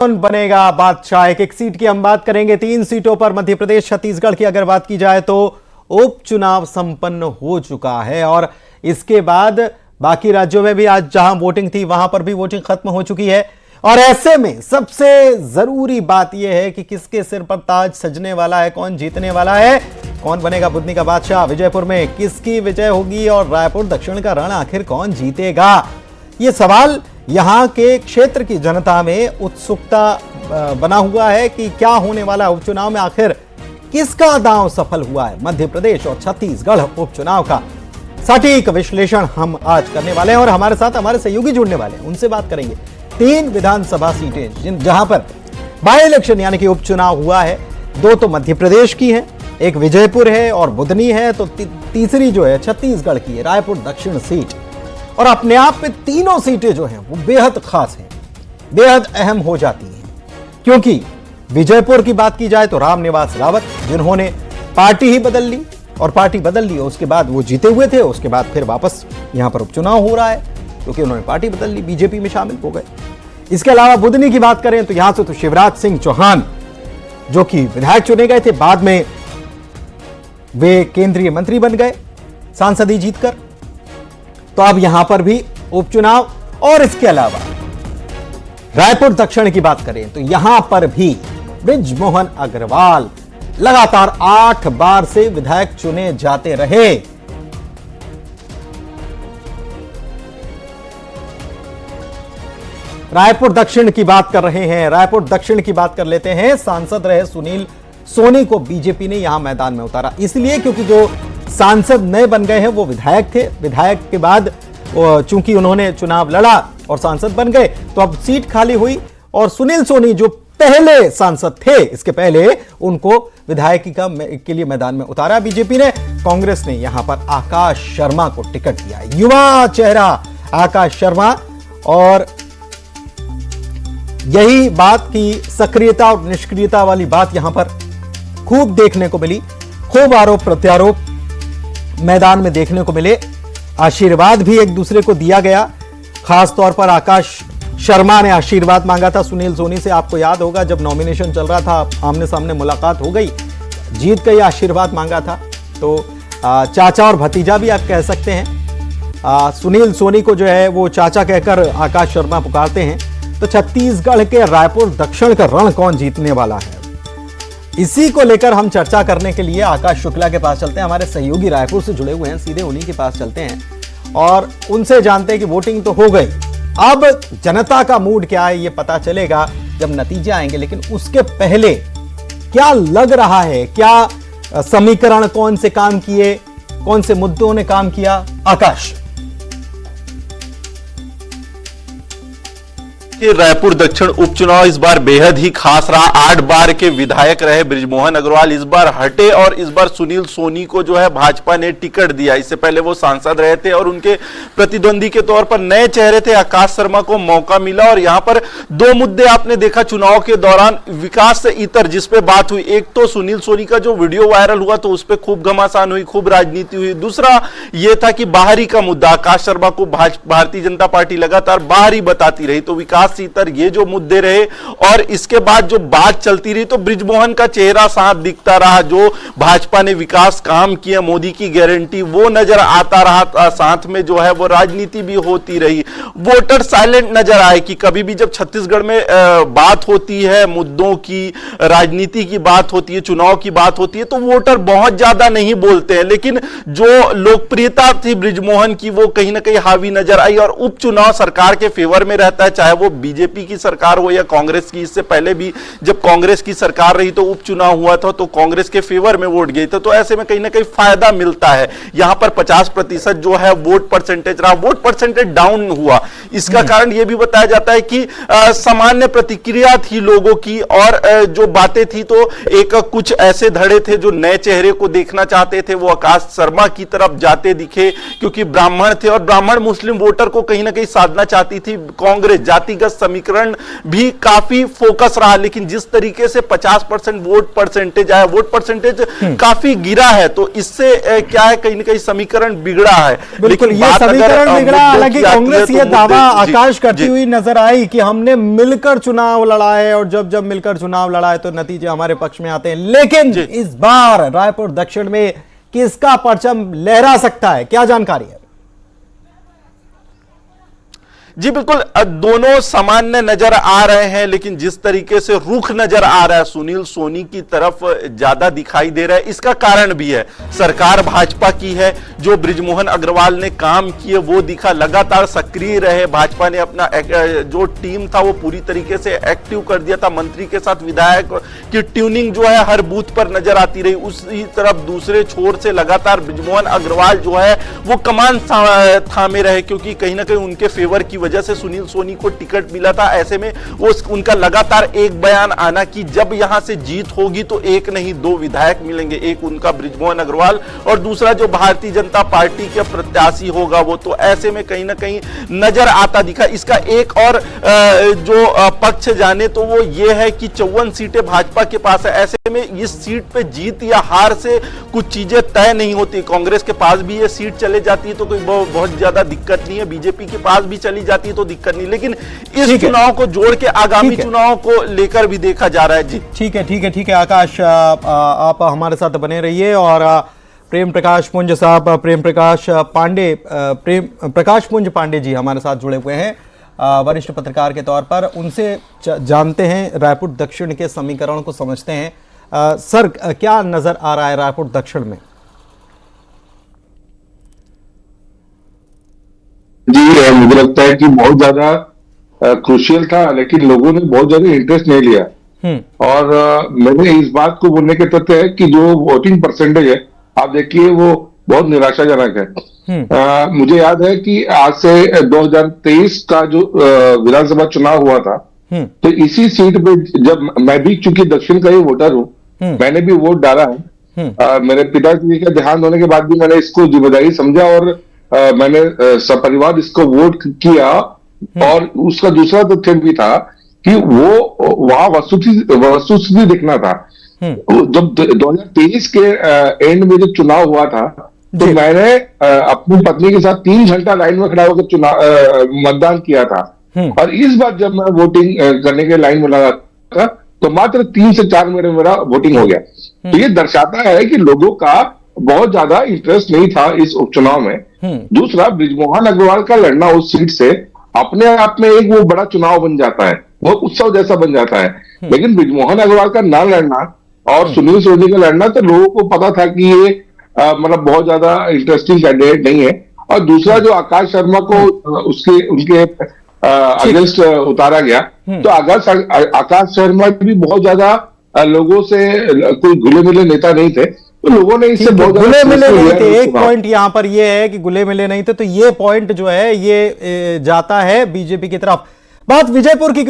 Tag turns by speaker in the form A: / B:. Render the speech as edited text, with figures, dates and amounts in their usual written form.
A: कौन बनेगा बादशाह? एक एक सीट की हम बात करेंगे। 3 सीटों पर मध्य प्रदेश छत्तीसगढ़ की अगर बात की जाए तो उपचुनाव संपन्न हो चुका है और इसके बाद बाकी राज्यों में भी आज जहां वोटिंग थी वहां पर भी वोटिंग खत्म हो चुकी है। और ऐसे में सबसे जरूरी बात यह है कि किसके सिर पर ताज सजने वाला है, कौन जीतने वाला है, कौन बनेगा बुदनी का बादशाह। विजयपुर में किसकी विजय होगी और रायपुर दक्षिण का रण आखिर कौन जीतेगा? यह सवाल यहां के क्षेत्र की जनता में उत्सुकता बना हुआ है कि क्या होने वाला है उपचुनाव में, आखिर किसका दांव सफल हुआ है। मध्य प्रदेश और छत्तीसगढ़ उपचुनाव का सटीक विश्लेषण हम आज करने वाले हैं और हमारे साथ हमारे सहयोगी जुड़ने वाले हैं, उनसे बात करेंगे। 3 विधानसभा सीटें जहां पर बाय इलेक्शन यानी कि उपचुनाव हुआ है, 2 तो मध्य प्रदेश की हैं, एक विजयपुर है और बुदनी है, तो तीसरी जो है छत्तीसगढ़ की है, रायपुर दक्षिण सीट। और अपने आप में तीनों सीटें जो हैं वो बेहद खास हैं, बेहद अहम हो जाती हैं, क्योंकि विजयपुर की बात की जाए तो रामनिवास रावत जिन्होंने पार्टी ही बदल ली और पार्टी बदल ली, उसके बाद वो जीते हुए थे, उसके बाद फिर वापस यहां पर उपचुनाव हो रहा है क्योंकि उन्होंने पार्टी बदल ली, बीजेपी में शामिल हो गए। इसके अलावा बुदनी की बात करें तो यहां से तो शिवराज सिंह चौहान जो कि विधायक चुने गए थे, बाद में वे केंद्रीय मंत्री बन गए सांसद ही जीतकर, तो अब यहां पर भी उपचुनाव। और इसके अलावा रायपुर दक्षिण की बात करें तो यहां पर भी बृजमोहन अग्रवाल लगातार 8 बार से विधायक चुने जाते रहे। रायपुर दक्षिण की बात कर रहे हैं, रायपुर दक्षिण की बात कर लेते हैं। सांसद रहे सुनील सोनी को बीजेपी ने यहां मैदान में उतारा, इसलिए क्योंकि जो सांसद नए बन गए हैं वो विधायक थे, विधायक के बाद चूंकि उन्होंने चुनाव लड़ा और सांसद बन गए तो अब सीट खाली हुई और सुनील सोनी जो पहले सांसद थे इसके पहले, उनको विधायकी के लिए मैदान में उतारा बीजेपी ने। कांग्रेस ने यहां पर आकाश शर्मा को टिकट दिया, युवा चेहरा आकाश शर्मा, और यही बात की सक्रियता और निष्क्रियता वाली बात यहां पर खूब देखने को मिली, खूब आरोप प्रत्यारोप मैदान में देखने को मिले, आशीर्वाद भी एक दूसरे को दिया गया। खास तौर पर आकाश शर्मा ने आशीर्वाद मांगा था सुनील सोनी से, आपको याद होगा जब नॉमिनेशन चल रहा था आमने सामने मुलाकात हो गई, जीत गई, आशीर्वाद मांगा था। तो चाचा और भतीजा भी आप कह सकते हैं, सुनील सोनी को जो है वो चाचा कहकर आकाश शर्मा पुकारते हैं। तो छत्तीसगढ़ के रायपुर दक्षिण का रण कौन जीतने वाला है, इसी को लेकर हम चर्चा करने के लिए आकाश शुक्ला के पास चलते हैं। हमारे सहयोगी रायपुर से जुड़े हुए हैं, सीधे उन्हीं के पास चलते हैं और उनसे जानते हैं कि वोटिंग तो हो गई, अब जनता का मूड क्या है ये पता चलेगा जब नतीजे आएंगे, लेकिन उसके पहले क्या लग रहा है, क्या समीकरण कौन से काम किए, कौन से मुद्दों ने काम किया? आकाश।
B: रायपुर दक्षिण उपचुनाव इस बार बेहद ही खास रहा। 8 बार के विधायक रहे बृजमोहन अग्रवाल इस बार हटे और इस बार सुनील सोनी को जो है भाजपा ने टिकट दिया। इससे पहले वो सांसद रहे थे और उनके प्रतिद्वंदी के तौर पर नए चेहरे थे, आकाश शर्मा को मौका मिला। और यहां पर 2 मुद्दे आपने देखा चुनाव के दौरान विकास से इतर जिस पे बात हुई, एक तो सुनील सोनी का जो वीडियो वायरल हुआ तो उस पर खूब घमासान हुई, खूब राजनीति हुई। दूसरा यह था कि बाहरी का मुद्दा, आकाश शर्मा को भारतीय जनता पार्टी लगातार बाहरी बताती रही, तो विकास सीतर ये जो मुद्दे रहे। और इसके बाद जो बात चलती रही तो बृजमोहन का चेहरा साथ दिखता रहा, जो भाजपा ने विकास काम किया, मोदी की गारंटी वो नजर आता रहा, साथ में जो है वो राजनीति भी होती रही। वोटर साइलेंट नजर आए कि कभी भी जब छत्तीसगढ़ में बात होती है, मुद्दों की, राजनीति की बात होती है, चुनाव की बात होती है, तो वोटर बहुत ज्यादा नहीं बोलते हैं, लेकिन जो लोकप्रियता थी बृजमोहन की वो कहीं ना कहीं हावी नजर आई। और उपचुनाव सरकार के फेवर में रहता है, चाहे वो बीजेपी की सरकार हो या कांग्रेस की। इससे पहले भी जब कांग्रेस की सरकार रही तो उपचुनाव हुआ था तो कांग्रेस के फेवर में वोट गई था, तो ऐसे में कहीं ना कहीं फायदा मिलता है। यहां पर 50% जो है वोट परसेंटेज रहा, वोट परसेंटेज डाउन हुआ। इसका कारण यह भी बताया जाता है कि सामान्य प्रतिक्रिया थी लोगों की और जो बातें थी तो एक कुछ ऐसे धड़े थे जो नए चेहरे को देखना चाहते थे, वो आकाश शर्मा की तरफ जाते दिखे क्योंकि ब्राह्मण थे और ब्राह्मण मुस्लिम वोटर को कहीं ना कहीं साधना चाहती थी कांग्रेस, जातिगत समीकरण भी काफी फोकस रहा, लेकिन जिस तरीके से 50% वोट परसेंटेज आया, वोट परसेंटेज काफी गिरा है, तो इससे क्या है, कहीं ना कहीं समीकरण बिगड़ा है।
A: बिल्कुल, ये समीकरण बिगड़ा। हालांकि कांग्रेस ये दावा आकाश करती हुई नजर आई कि हमने मिलकर चुनाव लड़ा है और जब जब मिलकर चुनाव लड़ा है तो नतीजे हमारे पक्ष में आते हैं। लेकिन इस बार रायपुर दक्षिण में किसका परचम लहरा सकता है, क्या जानकारी है?
B: जी बिल्कुल, दोनों सामान्य नजर आ रहे हैं, लेकिन जिस तरीके से रुख नजर आ रहा है सुनील सोनी की तरफ ज्यादा दिखाई दे रहा है। इसका कारण भी है, सरकार भाजपा की है, जो बृजमोहन अग्रवाल ने काम किए वो दिखा, लगातार सक्रिय रहे। भाजपा ने अपना जो टीम था वो पूरी तरीके से एक्टिव कर दिया था, मंत्री के साथ विधायक की ट्यूनिंग जो है हर बूथ पर नजर आती रही। उसी तरफ दूसरे छोर से लगातार बृजमोहन अग्रवाल जो है वो कमान थामे रहे, क्योंकि कहीं ना कहीं उनके फेवर की वजह से सुनील सोनी को टिकट मिला था। ऐसे में वो उनका लगातार एक बयान आना कि जब यहां से जीत होगी तो एक नहीं दो विधायक मिलेंगे, एक उनका बृजमोहन अग्रवाल और दूसरा जो भारतीय जनता पार्टी के प्रत्याशी होगा वो। तो ऐसे में कहीं ना कहीं नजर आता दिखा। इसका एक और जो पक्ष जाने तो वो ये है कि 54 सीटें भाजपा के पास है। ऐसे में इस सीट पे जीत या हार से कुछ चीजें तय नहीं होती। कांग्रेस के पास भी ये सीट चले जाती है तो कोई बहुत ज्यादा दिक्कत नहीं है, बीजेपी के पास भी चली जाती है तो दिक्कत नहीं, लेकिन इस चुनाव को जोड़ के आगामी चुनाव को लेकर भी देखा जा रहा है। जी
A: ठीक है आकाश, आप हमारे साथ बने रहिए। और प्रेम प्रकाश पुंज साहब, प्रकाश पुंज पांडे जी हमारे साथ जुड़े हुए हैं वरिष्ठ पत्रकार के तौर पर। उनसे जानते हैं, रायपुर दक्षिण के समीकरण को समझते हैं। सर, क्या नजर आ रहा है रायपुर दक्षिण में?
C: जी, मुझे लगता है कि बहुत ज्यादा क्रूशियल था, लेकिन लोगों ने बहुत ज्यादा इंटरेस्ट नहीं लिया। और मैंने इस बात को बोलने के तथ्य है कि जो वोटिंग परसेंटेज है आप देखिए वो बहुत निराशाजनक है। मुझे याद है कि आज से 2023 का जो विधानसभा चुनाव हुआ था, तो इसी सीट पे जब मैं भी चूंकि दक्षिण का ही वोटर हूँ, मैंने भी वोट डाला है। मेरे पिताजी का देहांत होने के बाद भी मैंने इसको जिम्मेदारी समझा और मैंने सपरिवार इसको वोट किया। और उसका दूसरा तथ्य भी था कि वो वहां वस्तुस्थिति दिखना था। जब 2023 के एंड में जब चुनाव हुआ था तो मैंने अपनी पत्नी के साथ 3 घंटा लाइन में खड़ा होकर मतदान किया था। और इस बार जब मैं वोटिंग करने के लाइन में लगा था तो मात्र 3 से 4 मिनट में मेरा वोटिंग हो गया। तो ये दर्शाता है कि लोगों का बहुत ज्यादा इंटरेस्ट नहीं था इस उपचुनाव में। दूसरा, बृजमोहन अग्रवाल का लड़ना उस सीट से अपने आप में एक वो बड़ा चुनाव बन जाता है, वो उत्सव जैसा बन जाता है। लेकिन बृजमोहन अग्रवाल का ना लड़ना और सुनील सोनी का लड़ना, तो लोगों को पता था कि ये मतलब बहुत ज्यादा इंटरेस्टिंग कैंडिडेट नहीं है। और दूसरा, जो आकाश शर्मा को उनके अगेंस्ट उतारा गया, तो आकाश शर्मा भी बहुत ज्यादा लोगों से कोई घुले मिले नेता नहीं थे, तो लोगों ने इससे बहुत
A: गुले मिले नहीं थे। एक पॉइंट यहां पर ये है कि गुले मिले नहीं थे, तो ये पॉइंट जो है ये जाता है बीजेपी की तरफ। बात विजयपुर की